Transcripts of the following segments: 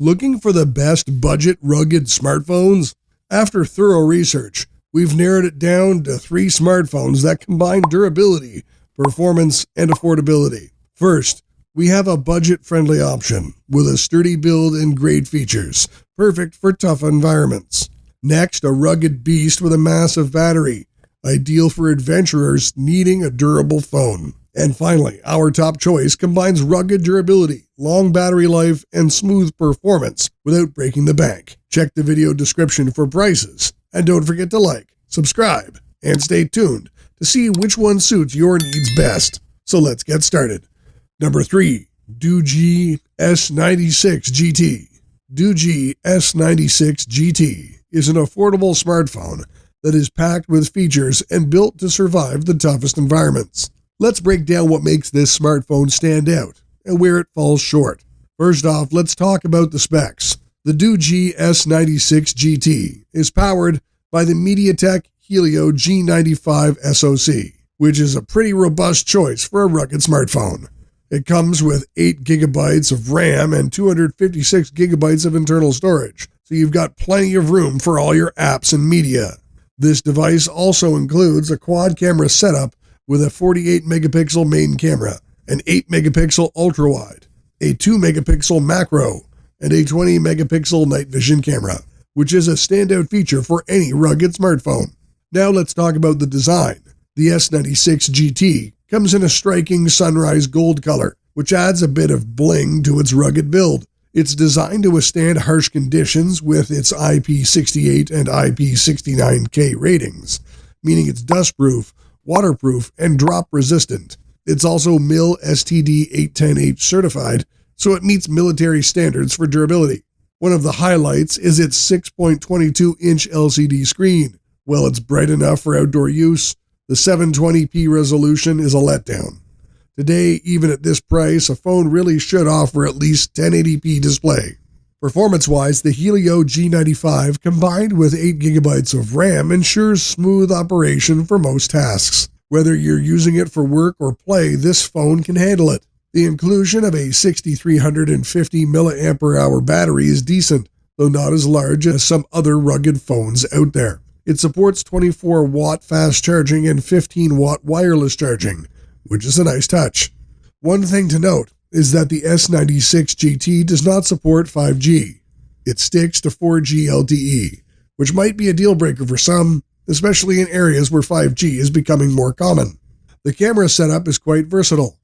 Looking for the best budget rugged smartphones? After thorough research, we've narrowed it down to 3 smartphones that combine durability, performance, and affordability. First, we have a budget-friendly option with a sturdy build and great features, perfect for tough environments. Next, a rugged beast with a massive battery, ideal for adventurers needing a durable phone. And finally, our top choice combines rugged durability, long battery life, and smooth performance without breaking the bank. Check the video description for prices, and don't forget to like, subscribe, and stay tuned to see which one suits your needs best. So let's get started. Number 3, Doogee S96 GT. Doogee S96 GT is an affordable smartphone that is packed with features and built to survive the toughest environments. Let's break down what makes this smartphone stand out and where it falls short. First off, let's talk about the specs. The Doogee S96 GT is powered by the MediaTek Helio G95 SoC, which is a pretty robust choice for a rugged smartphone. It comes with 8 GB of RAM and 256 GB of internal storage, so you've got plenty of room for all your apps and media. This device also includes a quad camera setup with a 48 megapixel main camera, an 8 megapixel ultra-wide, a 2 megapixel macro, and a 20 megapixel night vision camera, which is a standout feature for any rugged smartphone. Now let's talk about the design. The S96 GT comes in a striking sunrise gold color, which adds a bit of bling to its rugged build. It's designed to withstand harsh conditions with its IP68 and IP69K ratings, meaning it's dustproof, waterproof, and drop resistant. It's also MIL STD 810H certified, so it meets military standards for durability. One of the highlights is its 6.22-inch LCD screen. While it's bright enough for outdoor use, the 720p resolution is a letdown. Today, even at this price, a phone really should offer at least 1080p display. Performance-wise, the Helio G95 combined with 8 GB of RAM ensures smooth operation for most tasks. Whether you're using it for work or play, this phone can handle it. The inclusion of a 6350 mAh battery is decent, though not as large as some other rugged phones out there. It supports 24-watt fast charging and 15-watt wireless charging, which is a nice touch. One thing to note is that the S96 GT does not support 5G. It sticks to 4G LTE, which might be a deal breaker for some, especially in areas where 5G is becoming more common. The camera setup is quite versatile.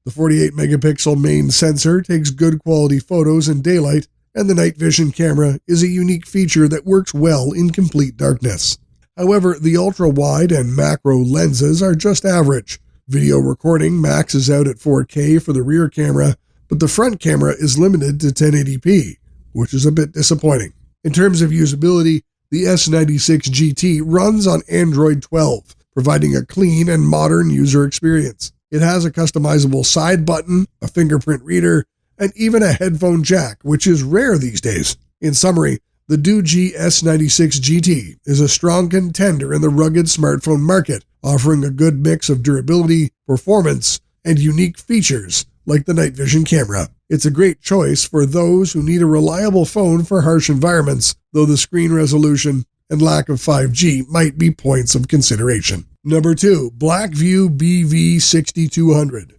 The 48 megapixel main sensor takes good quality photos in daylight, and the night vision camera is a unique feature that works well in complete darkness. However, the ultra-wide and macro lenses are just average. Video recording maxes out at 4K for the rear camera, but the front camera is limited to 1080p, which is a bit disappointing. In terms of usability, the S96 GT runs on Android 12, providing a clean and modern user experience. It has a customizable side button, a fingerprint reader, and even a headphone jack, which is rare these days. In summary, the Doogee S96 GT is a strong contender in the rugged smartphone market, offering a good mix of durability, performance, and unique features like the night vision camera. It's a great choice for those who need a reliable phone for harsh environments, though the screen resolution and lack of 5G might be points of consideration. Number 2, Blackview BV6200.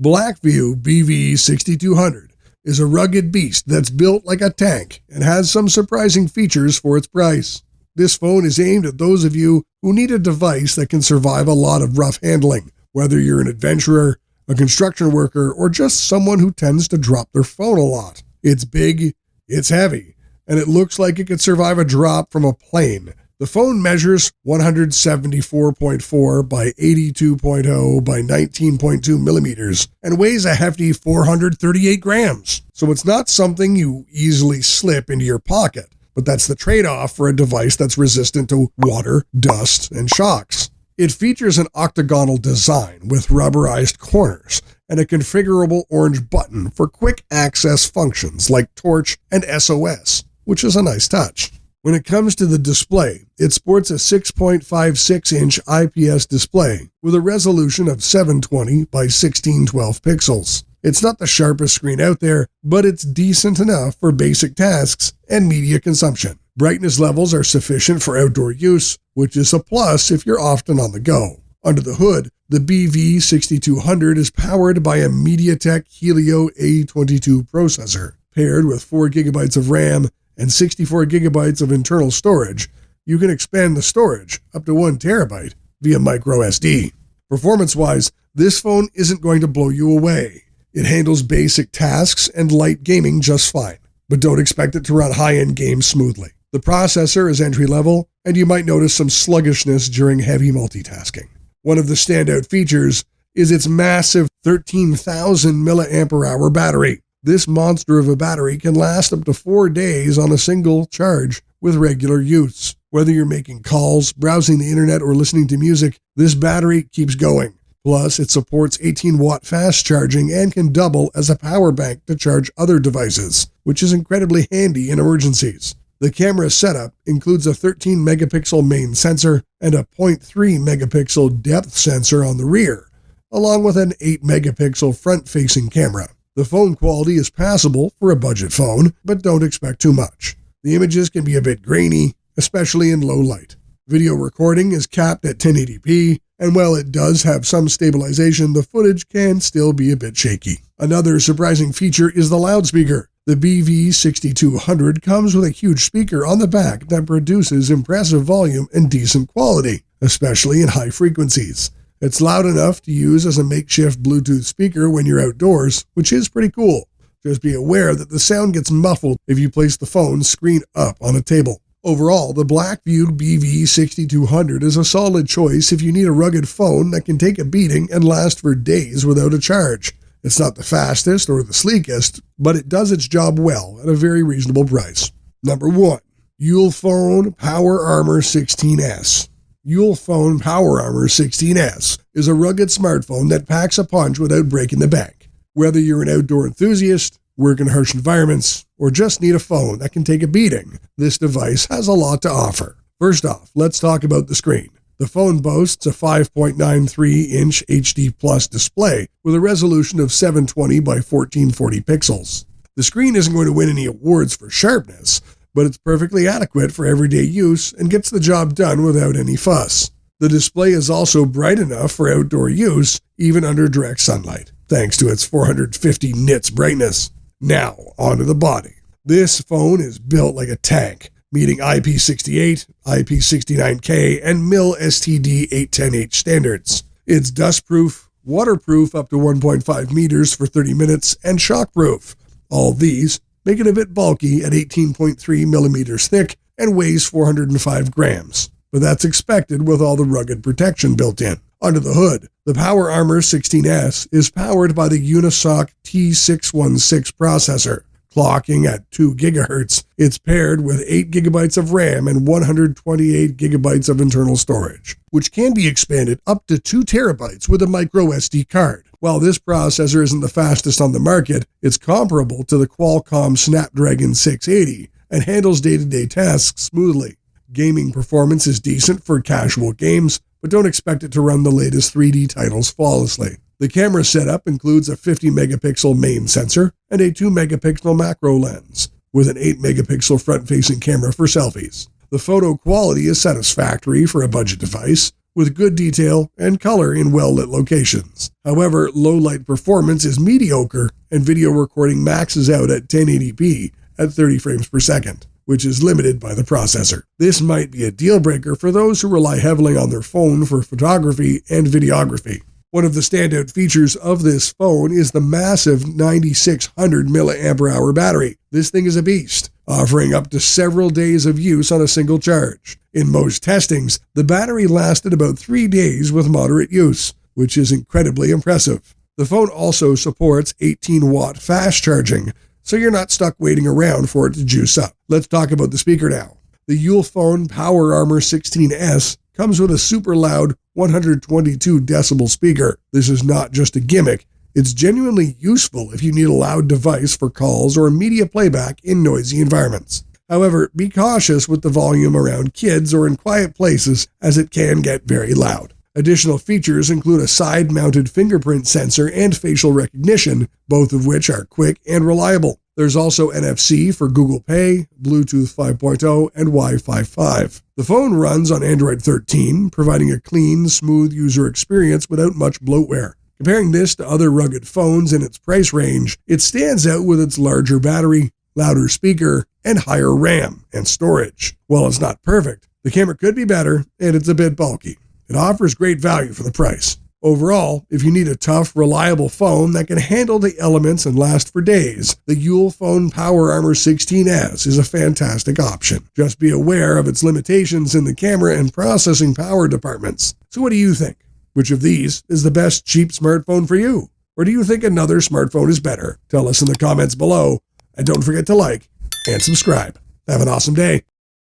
Blackview BV6200 is a rugged beast that's built like a tank and has some surprising features for its price. This phone is aimed at those of you who need a device that can survive a lot of rough handling, whether you're an adventurer, a construction worker, or just someone who tends to drop their phone a lot. It's big, it's heavy, and it looks like it could survive a drop from a plane. The phone measures 174.4 by 82.0 by 19.2 millimeters and weighs a hefty 438 grams. So it's not something you easily slip into your pocket, but that's the trade-off for a device that's resistant to water, dust, and shocks. It features an octagonal design with rubberized corners and a configurable orange button for quick access functions like torch and SOS, which is a nice touch. When it comes to the display, it sports a 6.56-inch IPS display with a resolution of 720 by 1612 pixels. It's not the sharpest screen out there, but it's decent enough for basic tasks and media consumption. Brightness levels are sufficient for outdoor use, which is a plus if you're often on the go. Under the hood, the BV6200 is powered by a MediaTek Helio A22 processor. Paired with 4 GB of RAM and 64 GB of internal storage, you can expand the storage up to 1 TB via microSD. Performance-wise, this phone isn't going to blow you away. It handles basic tasks and light gaming just fine, but don't expect it to run high-end games smoothly. The processor is entry-level, and you might notice some sluggishness during heavy multitasking. One of the standout features is its massive 13,000 mAh battery. This monster of a battery can last up to 4 days on a single charge with regular use. Whether you're making calls, browsing the internet, or listening to music, this battery keeps going. Plus, it supports 18-watt fast charging and can double as a power bank to charge other devices, which is incredibly handy in emergencies. The camera setup includes a 13-megapixel main sensor and a 0.3-megapixel depth sensor on the rear, along with an 8-megapixel front-facing camera. The phone quality is passable for a budget phone, but don't expect too much. The images can be a bit grainy, especially in low light. Video recording is capped at 1080p, and while it does have some stabilization, the footage can still be a bit shaky. Another surprising feature is the loudspeaker. The BV6200 comes with a huge speaker on the back that produces impressive volume and decent quality, especially in high frequencies. It's loud enough to use as a makeshift Bluetooth speaker when you're outdoors, which is pretty cool. Just be aware that the sound gets muffled if you place the phone screen up on a table. Overall, the Blackview BV6200 is a solid choice if you need a rugged phone that can take a beating and last for days without a charge. It's not the fastest or the sleekest, but it does its job well at a very reasonable price. Number 1. Ulefone Power Armor 16S. Ulefone Power Armor 16S is a rugged smartphone that packs a punch without breaking the bank. Whether you're an outdoor enthusiast, work in harsh environments, or just need a phone that can take a beating, this device has a lot to offer. First off, let's talk about the screen. The phone boasts a 5.93-inch HD Plus display with a resolution of 720 by 1440 pixels. The screen isn't going to win any awards for sharpness, but it's perfectly adequate for everyday use and gets the job done without any fuss. The display is also bright enough for outdoor use, even under direct sunlight, thanks to its 450 nits brightness. Now, onto the body. This phone is built like a tank, meeting IP68, IP69K, and MIL STD 810H standards. It's dustproof, waterproof up to 1.5 meters for 30 minutes, and shockproof. All these make it a bit bulky at 18.3 millimeters thick and weighs 405 grams. But that's expected with all the rugged protection built in. Under the hood, the Power Armor 16S is powered by the Unisoc T616 processor. Clocking at 2 GHz, it's paired with 8 GB of RAM and 128 GB of internal storage, which can be expanded up to 2 TB with a microSD card. While this processor isn't the fastest on the market, it's comparable to the Qualcomm Snapdragon 680 and handles day-to-day tasks smoothly. Gaming performance is decent for casual games, but don't expect it to run the latest 3D titles flawlessly. The camera setup includes a 50-megapixel main sensor and a 2-megapixel macro lens, with an 8-megapixel front-facing camera for selfies. The photo quality is satisfactory for a budget device, with good detail and color in well-lit locations. However, low-light performance is mediocre, and video recording maxes out at 1080p at 30 frames per second, which is limited by the processor. This might be a deal-breaker for those who rely heavily on their phone for photography and videography. One of the standout features of this phone is the massive 9600 mAh battery. This thing is a beast, offering up to several days of use on a single charge. In most testings, the battery lasted about 3 days with moderate use, which is incredibly impressive. The phone also supports 18-watt fast charging, so you're not stuck waiting around for it to juice up. Let's talk about the speaker now. The Ulefone Power Armor 16S comes with a super loud 122 decibel speaker. This is not just a gimmick, it's genuinely useful if you need a loud device for calls or media playback in noisy environments. However, be cautious with the volume around kids or in quiet places, as it can get very loud. Additional features include a side-mounted fingerprint sensor and facial recognition, both of which are quick and reliable. There's also NFC for Google Pay, Bluetooth 5.0, and Wi-Fi 5. The phone runs on Android 13, providing a clean, smooth user experience without much bloatware. Comparing this to other rugged phones in its price range, it stands out with its larger battery, louder speaker, and higher RAM and storage. While it's not perfect, the camera could be better, and it's a bit bulky. It offers great value for the price. Overall, if you need a tough, reliable phone that can handle the elements and last for days, the Ulefone PowerArmor 16S is a fantastic option. Just be aware of its limitations in the camera and processing power departments. So what do you think? Which of these is the best cheap smartphone for you? Or do you think another smartphone is better? Tell us in the comments below, and don't forget to like and subscribe. Have an awesome day.